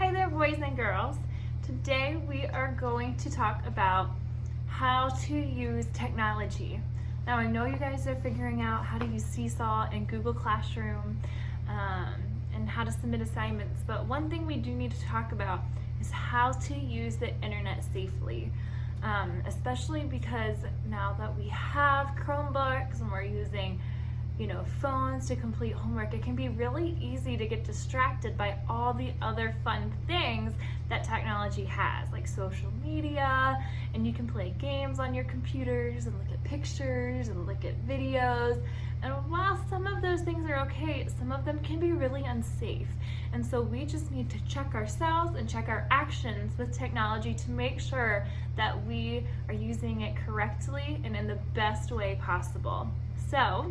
Hi there, boys and girls. Today we are going to talk about how to use technology. Now I know you guys are figuring out how to use Seesaw and Google Classroom and how to submit assignments, but one thing we do need to talk about is how to use the internet safely. Especially because now that we have Chromebooks and we're using phones to complete homework, it can be really easy to get distracted by all the other fun things that technology has, like social media, and you can play games on your computers and look at pictures and look at videos. And while some of those things are okay, some of them can be really unsafe. And so we just need to check ourselves and check our actions with technology to make sure that we are using it correctly and in the best way possible. So,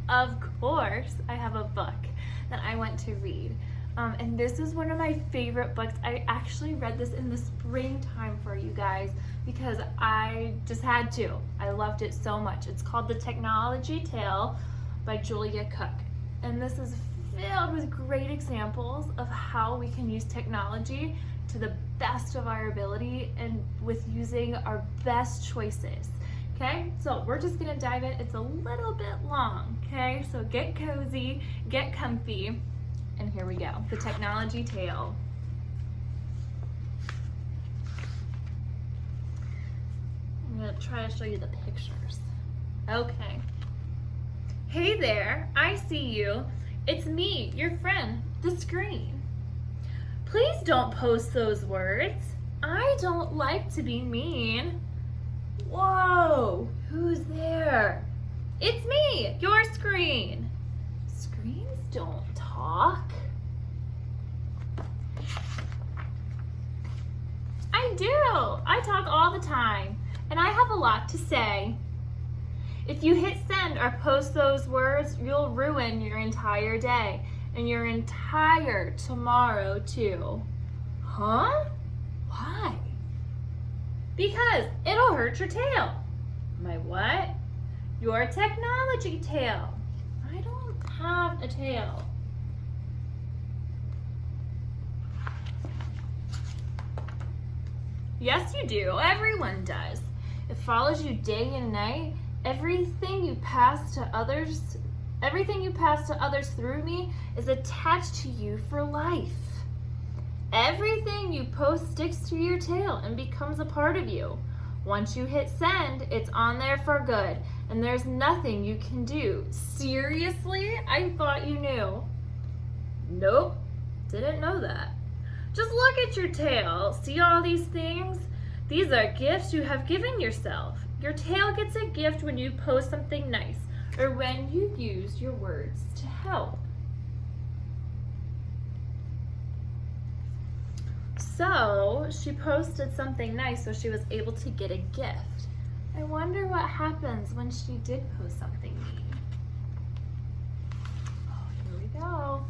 of course, I have a book that I want to read. And this is one of my favorite books. I actually read this in the springtime for you guys because I just had to. I loved it so much. It's called The Technology Tale by Julia Cook. And this is filled with great examples of how we can use technology to the best of our ability and with using our best choices. Okay, so we're just gonna dive in. It's a little bit long, okay? So get cozy, get comfy, and here we go. The Technology Tale. I'm gonna try to show you the pictures. Okay. Hey there, I see you. It's me, your friend, the screen. Please don't post those words. I don't like to be mean. Whoa, who's there? It's me, your screen. Screens don't talk. I do. I talk all the time, and I have a lot to say. If you hit send or post those words, you'll ruin your entire day and your entire tomorrow too. Huh? Why? Because it'll hurt your tail. My what? Your technology tail. I don't have a tail. Yes, you do. Everyone does. It follows you day and night. Everything you pass to others through me is attached to you for life. Everything you post sticks to your tail and becomes a part of you. Once you hit send, it's on there for good, and there's nothing you can do. Seriously? I thought you knew. Nope, didn't know that. Just look at your tail. See all these things? These are gifts you have given yourself. Your tail gets a gift when you post something nice, or when you use your words to help. So she posted something nice so she was able to get a gift. I wonder what happens when she did post something mean. Oh, here we go.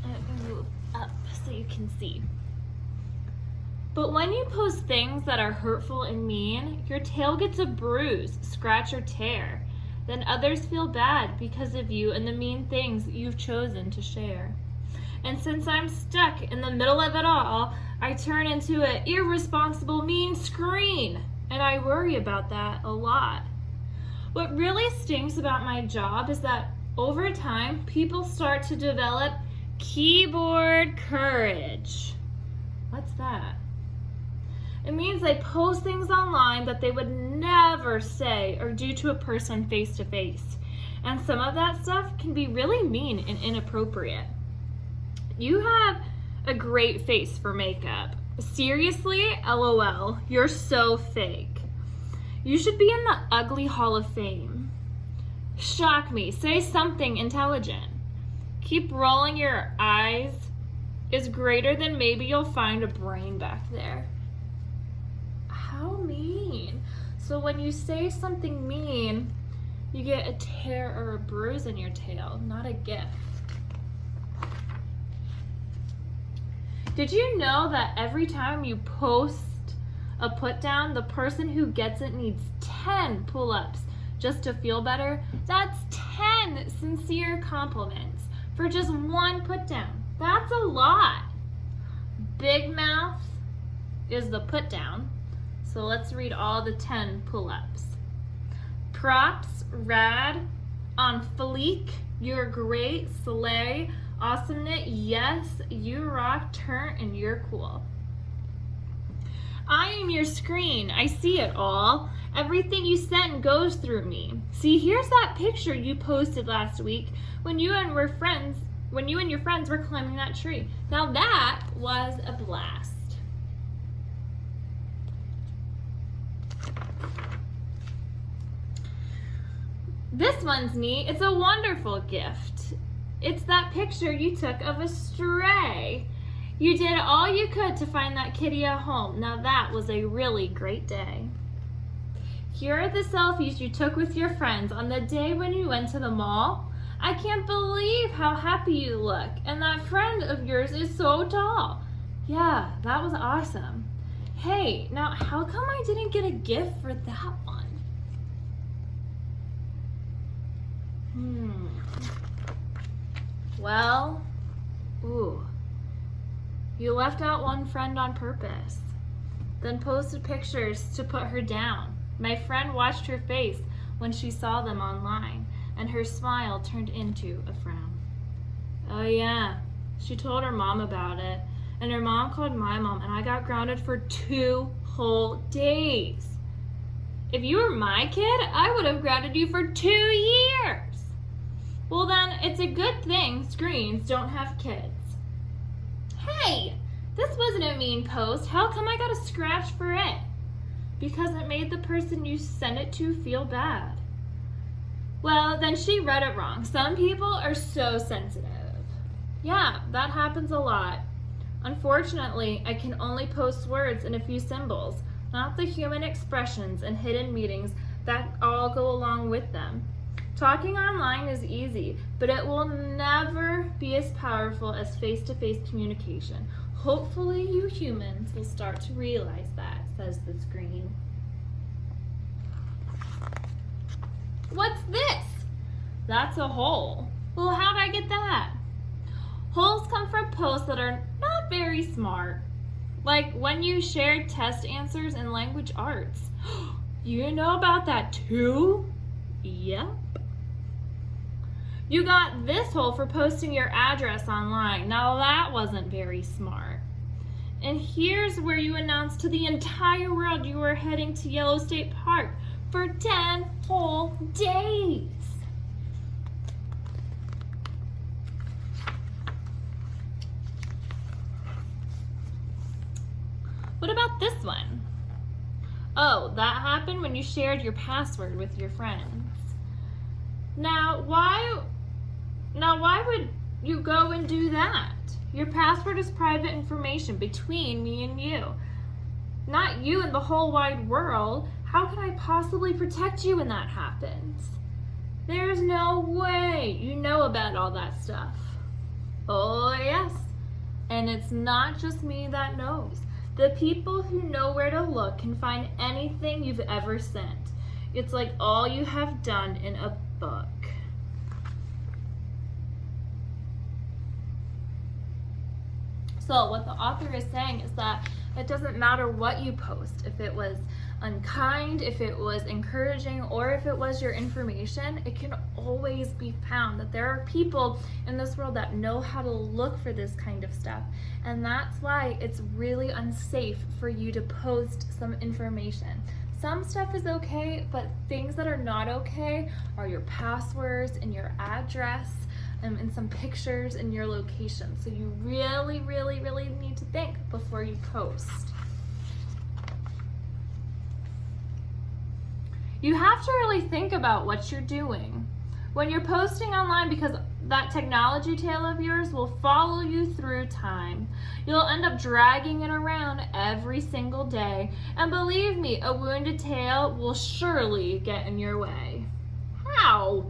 I'm gonna move up so you can see. But when you post things that are hurtful and mean, your tail gets a bruise, scratch, or tear. Then others feel bad because of you and the mean things you've chosen to share. And since I'm stuck in the middle of it all, I turn into an irresponsible, mean screen. And I worry about that a lot. What really stinks about my job is that over time, people start to develop keyboard courage. What's that? It means they post things online that they would never say or do to a person face to face. And some of that stuff can be really mean and inappropriate. You have a great face for makeup. Seriously, LOL, you're so fake. You should be in the Ugly Hall of Fame. Shock me, say something intelligent. Keep rolling your eyes is greater than maybe you'll find a brain back there. How mean. So when you say something mean, you get a tear or a bruise in your tail, not a gift. Did you know that every time you post a put down, the person who gets it needs 10 pull-ups just to feel better? That's 10 sincere compliments for just one put down. That's a lot. Big mouth is the put down. So let's read all the 10 pull-ups. Props, rad, on fleek, you're great, slay, awesomeness, yes, you rock, turn, and you're cool. I am your screen, I see it all. Everything you send goes through me. See, here's that picture you posted last week when you and your friends were climbing that tree. Now that was a blast. This one's neat. It's a wonderful gift. It's that picture you took of a stray. You did all you could to find that kitty a home. Now that was a really great day. Here are the selfies you took with your friends on the day when you went to the mall. I can't believe how happy you look. And that friend of yours is so tall. Yeah, that was awesome. Hey, now how come I didn't get a gift for that one? Well, you left out one friend on purpose, then posted pictures to put her down. My friend watched her face when she saw them online, and her smile turned into a frown. Oh yeah, she told her mom about it, and her mom called my mom, and I got grounded for 2 whole days. If you were my kid, I would have grounded you for 2 years. Well then, it's a good thing screens don't have kids. Hey, this wasn't a mean post. How come I got a scratch for it? Because it made the person you sent it to feel bad. Well, then she read it wrong. Some people are so sensitive. Yeah, that happens a lot. Unfortunately, I can only post words and a few symbols, not the human expressions and hidden meanings that all go along with them. Talking online is easy, but it will never be as powerful as face-to-face communication. Hopefully you humans will start to realize that, says the screen. What's this? That's a hole. Well, how'd I get that? Holes come from posts that are not very smart. Like when you shared test answers in language arts. You know about that too? Yep. You got this hole for posting your address online. Now that wasn't very smart. And here's where you announced to the entire world you were heading to Yellow State Park for 10 whole days. What about this one? Oh, that happened when you shared your password with your friends. Now why would you go and do that? Your password is private information between me and you. Not you and the whole wide world. How can I possibly protect you when that happens? There's no way you know about all that stuff. Oh yes, and it's not just me that knows. The people who know where to look can find anything you've ever sent. It's like all you have done in a book. So what the author is saying is that it doesn't matter what you post, if it was unkind, if it was encouraging, or if it was your information, it can always be found that there are people in this world that know how to look for this kind of stuff. And that's why it's really unsafe for you to post some information. Some stuff is okay, but things that are not okay are your passwords and your address and some pictures and your location. So you really, really, really need to think before you post. You have to really think about what you're doing when you're posting online, because that technology tail of yours will follow you through time. You'll end up dragging it around every single day, and believe me, a wounded tail will surely get in your way. How?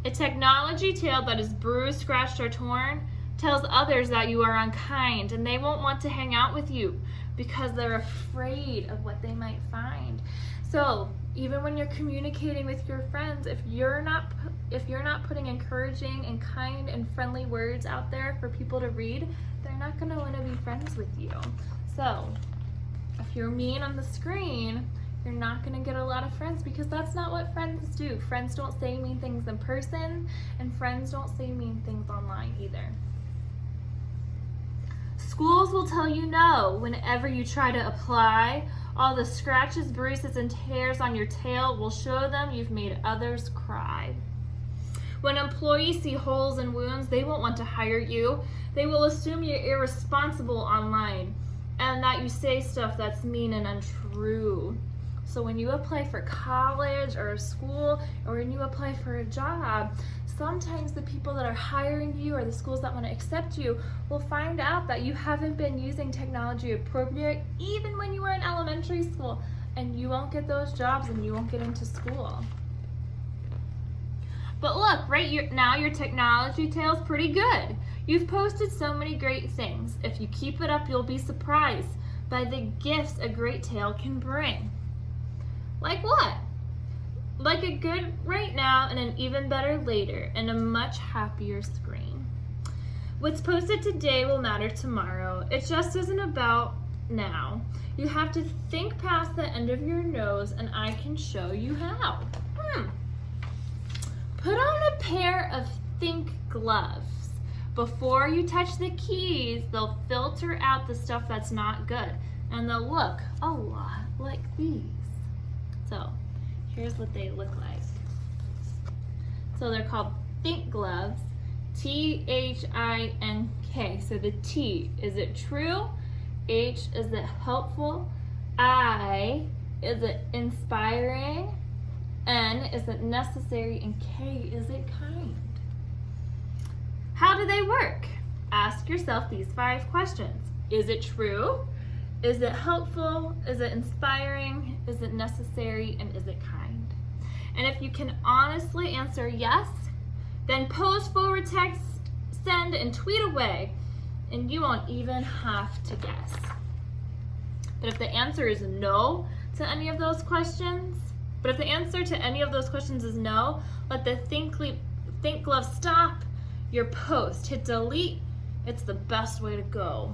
A technology tail that is bruised, scratched, or torn tells others that you are unkind, and they won't want to hang out with you because they're afraid of what they might find. So even when you're communicating with your friends, if you're not if you're not putting encouraging and kind and friendly words out there for people to read, they're not going to want to be friends with you. So if you're mean on the screen, you're not going to get a lot of friends, because that's not what friends do. Friends don't say mean things in person, and friends don't say mean things online either. Schools will tell you no whenever you try to apply. All the scratches, bruises, and tears on your tail will show them you've made others cry. When employees see holes and wounds, they won't want to hire you. They will assume you're irresponsible online and that you say stuff that's mean and untrue. So when you apply for college or a school, or when you apply for a job, sometimes the people that are hiring you or the schools that want to accept you will find out that you haven't been using technology appropriate even when you were in elementary school, and you won't get those jobs and you won't get into school. But look, right now your technology tail's pretty good. You've posted so many great things. If you keep it up, you'll be surprised by the gifts a great tail can bring. Like what? Like a good right now and an even better later, and a much happier screen. What's posted today will matter tomorrow. It just isn't about now. You have to think past the end of your nose, and I can show you how. Put on a pair of Think gloves. Before you touch the keys, they'll filter out the stuff that's not good, and they'll look a lot like these. So here's what they look like. So they're called Think gloves, T-H-I-N-K. So the T, is it true? H, is it helpful? I, is it inspiring? N, is it necessary? And K, is it kind? How do they work? Ask yourself these 5 questions. Is it true? Is it helpful? Is it inspiring? Is it necessary? And is it kind? And if you can honestly answer yes, then post, forward, text, send, and tweet away, and you won't even have to guess. But if the answer is no to any of those questions, let the Think glove stop your post. Hit delete. It's the best way to go.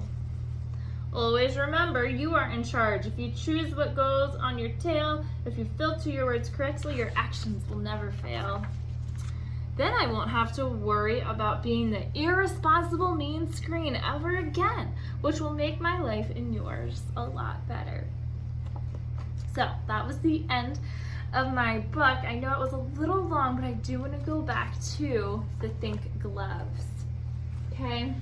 Always remember, you are in charge. If you choose what goes on your tail, if you filter your words correctly, your actions will never fail. Then I won't have to worry about being the irresponsible mean screen ever again, which will make my life and yours a lot better. So that was the end of my book. I know it was a little long, but I do want to go back to the Think gloves. Okay?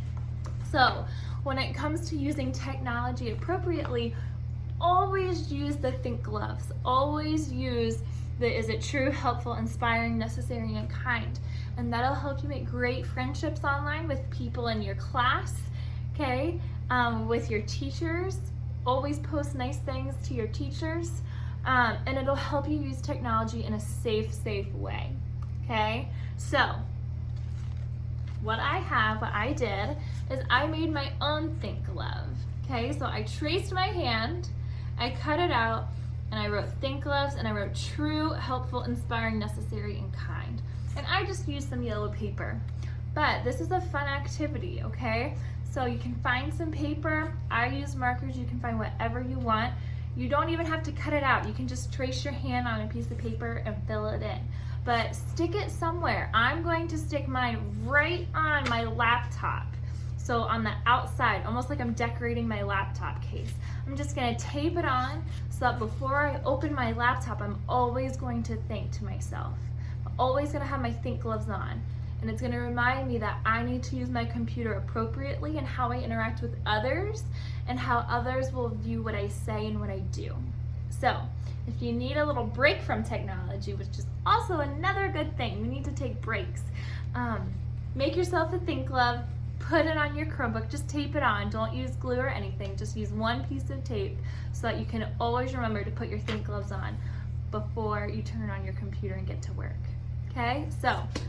So when it comes to using technology appropriately, always use the Think gloves. Always use the is it true, helpful, inspiring, necessary, and kind. And that'll help you make great friendships online with people in your class, okay? With your teachers. Always post nice things to your teachers. And it'll help you use technology in a safe way, okay? So what I did is I made my own Think glove, okay? So I traced my hand, I cut it out, and I wrote Think gloves, and I wrote true, helpful, inspiring, necessary, and kind. And I just used some yellow paper. But this is a fun activity, okay? So you can find some paper. I use markers. You can find whatever you want. You don't even have to cut it out. You can just trace your hand on a piece of paper and fill it in. But stick it somewhere. I'm going to stick mine right on my laptop. So on the outside, almost like I'm decorating my laptop case. I'm just gonna tape it on so that before I open my laptop, I'm always going to think to myself. I'm always gonna have my Think gloves on. And it's gonna remind me that I need to use my computer appropriately and how I interact with others and how others will view what I say and what I do. So if you need a little break from technology, which is also another good thing, we need to take breaks. Make yourself a Think glove, put it on your Chromebook, just tape it on. Don't use glue or anything, just use one piece of tape so that you can always remember to put your Think gloves on before you turn on your computer and get to work. Okay, so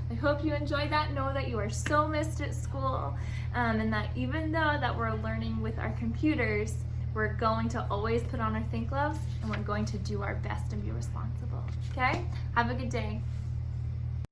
I hope you enjoyed that. Know that you are so missed at school, and that even though that we're learning with our computers, we're going to always put on our Think gloves, and we're going to do our best and be responsible. Okay, have a good day.